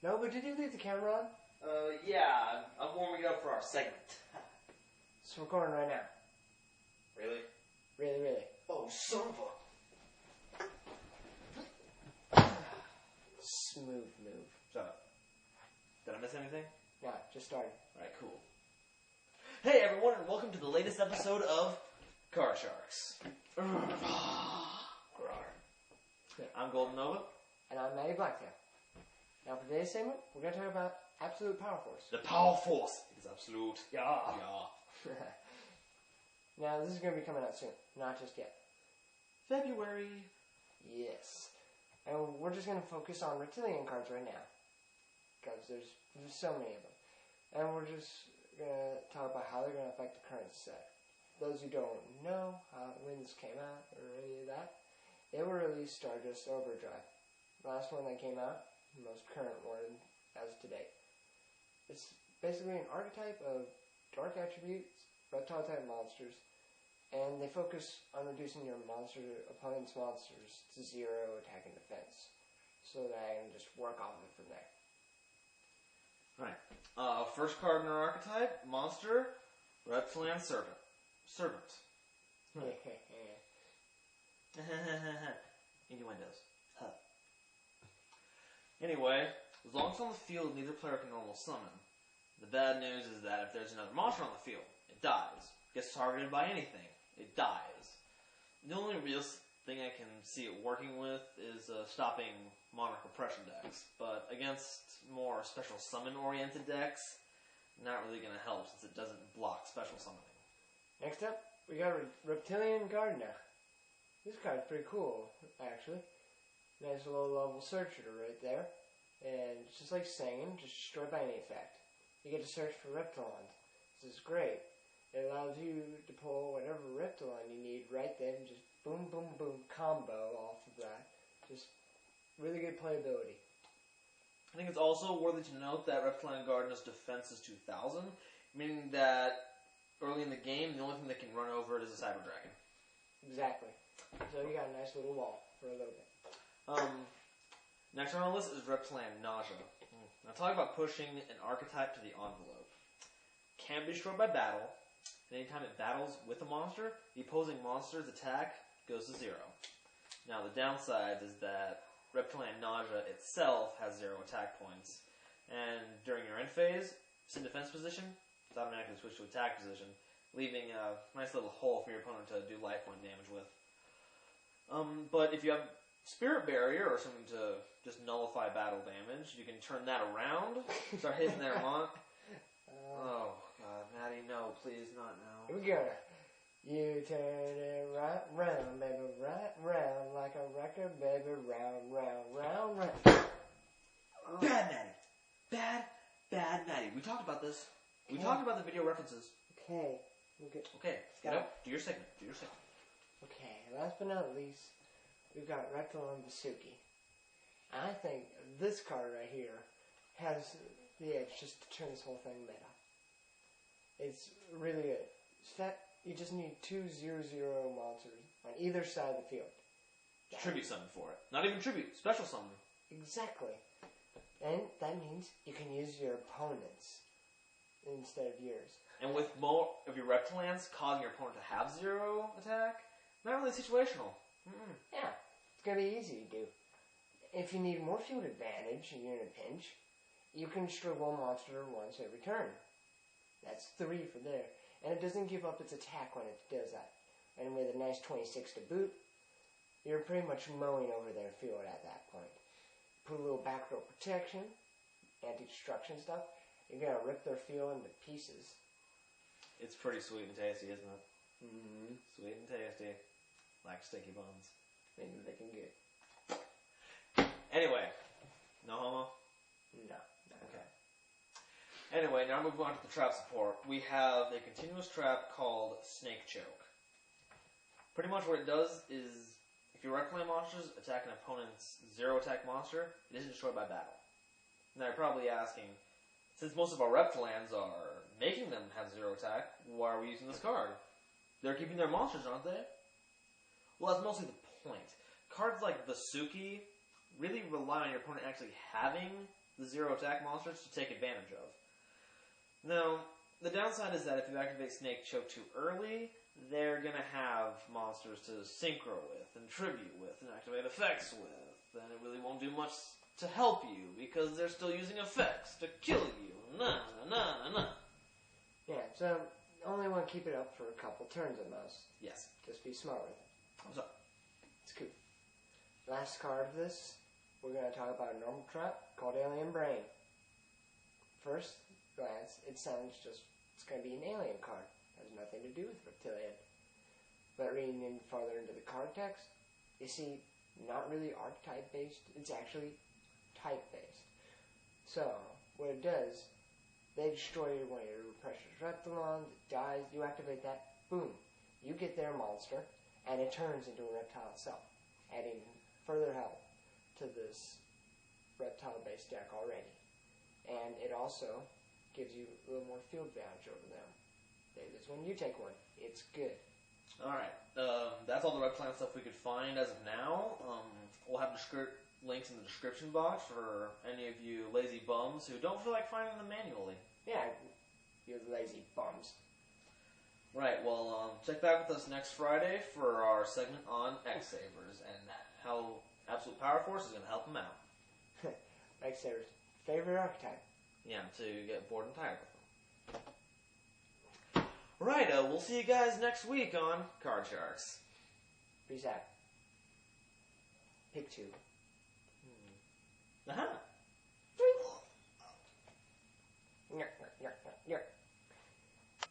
No, but did you leave the camera on? Yeah. I'm warming it up for our segment. It's recording right now. Really? Really, really. Oh, son of a... Smooth move. Shut up. Did I miss anything? Nah, just started. Alright, cool. Hey everyone, and welcome to the latest episode of Car Sharks. I'm Golden Nova. And I'm Maddie Blacktail. Now for today's segment, we're going to talk about Absolute Powerforce. The Powerforce is absolute. Yeah. Yeah. Now this is going to be coming out soon. Not just yet. February. Yes. And we're just going to focus on Reptilianne cards right now. Because there's so many of them. And we're just going to talk about how they're going to affect the current set. Those who don't know when this came out or any of that, they were released Stardust Overdrive. Last one that came out, the most current one as to date. It's basically an archetype of dark attributes, reptile type monsters, and they focus on reducing your opponent's monsters to 0 attack and defense, so that I can just work off of it from there. Right. First card in our archetype, monster, Reptilianne Servent. Innuendos. Huh. Anyway, as long as it's on the field, neither player can normal summon. The bad news is that if there's another monster on the field, it dies. Gets targeted by anything, it dies. The only real thing I can see it working with is stopping monarch oppression decks. But against more special summon-oriented decks, not really going to help since it doesn't block special summoning. Next up, we got Reptilianne Guardna. This card's pretty cool, actually. Nice low-level searcher right there. And it's just like saying, just destroyed by any effect. You get to search for Reptilliannes. This is great. It allows you to pull whatever Reptillianne you need right then. Just boom, boom, boom, combo off of that. Just really good playability. I think it's also worthy to note that Reptilianne Guardna's defense is 2,000, meaning that early in the game, the only thing that can run over it is a Cyber Dragon. Exactly. So you got a nice little wall for a little bit. Next on our list is Reptilianne Naja. Now talk about pushing an archetype to the envelope. Can't be destroyed by battle. And anytime it battles with a monster, the opposing monster's attack goes to 0. Now the downside is that Reptilianne Naja itself has 0 attack points. And during your end phase, it's in defense position, it's automatically switched to attack position, leaving a nice little hole for your opponent to do life point damage with. But if you have Spirit Barrier or something to just nullify battle damage, you can turn that around, start hitting their oh, God, Maddie, no, please, not now. Here we go. You turn it right round, baby, right round, like a record, baby, round, round, round, round. Oh. Bad Maddie. Bad Maddie. We talked about this. We talked about the video references. Okay. Okay, do your segment. Okay, last but not least, we've got Reptilianne Vasuki. I think this card right here has the edge just to turn this whole thing meta. It's really good. You just need 2/0/0 monsters on either side of the field. Tribute summon for it. Not even tribute, special summon. Exactly. And that means you can use your opponents instead of yours. And with more of your Reptiliannes causing your opponent to have 0 attack, not really situational. Yeah, it's going to be easy to do. If you need more field advantage and you're in a pinch, you can destroy one monster once every turn. That's 3 for there. And it doesn't give up its attack when it does that. And with a nice 26 to boot, you're pretty much mowing over their field at that point. Put a little backdoor protection, anti-destruction stuff, you're going to rip their field into pieces. It's pretty sweet and tasty, isn't it? Mm-hmm. Sweet and tasty. Like sticky buns. Maybe they can get. Anyway. No homo? No. Okay. Anyway, now moving on to the trap support. We have a continuous trap called Snake Choke. Pretty much what it does is, if your Reptilianne monsters attack an opponent's 0 attack monster, it isn't destroyed by battle. Now you're probably asking, since most of our Reptiliannes are making them have 0 attack, why are we using this card? They're keeping their monsters, aren't they? Well, that's mostly the point. Cards like Vasuki really rely on your opponent actually having the 0 attack monsters to take advantage of. Now, the downside is that if you activate Snake Choke too early, they're going to have monsters to synchro with, and tribute with, and activate effects with, and it really won't do much to help you, because they're still using effects to kill you. Nah, nah, nah, nah. Yeah, so only want to keep it up for a couple turns at most. Yes. Just be smart with it. What's up? It's cool. Last card of this, we're going to talk about a normal trap called Alien Brain. First glance, it sounds just, it's going to be an alien card. Has nothing to do with Reptilianne. But reading in farther into the card text, you see, not really archetype based, it's actually type based. So, what it does, they destroy one of your precious Reptiliannes, it dies, you activate that, boom. You get their monster, and it turns into a reptile itself, adding further help to this reptile based deck already. And it also gives you a little more field advantage over them. This one, you take one. It's good. Alright, that's all the Reptilianne stuff we could find as of now. We'll have links in the description box for any of you lazy bums who don't feel like finding them manually. Yeah, you lazy bums. Right, well, check back with us next Friday for our segment on X-Sabers and how Absolute Powerforce is going to help them out. X-Sabers, favorite archetype. Yeah, to get bored and tired with them. Right, we'll see you guys next week on Card Sharks. Peace out. Pick 2. Aha.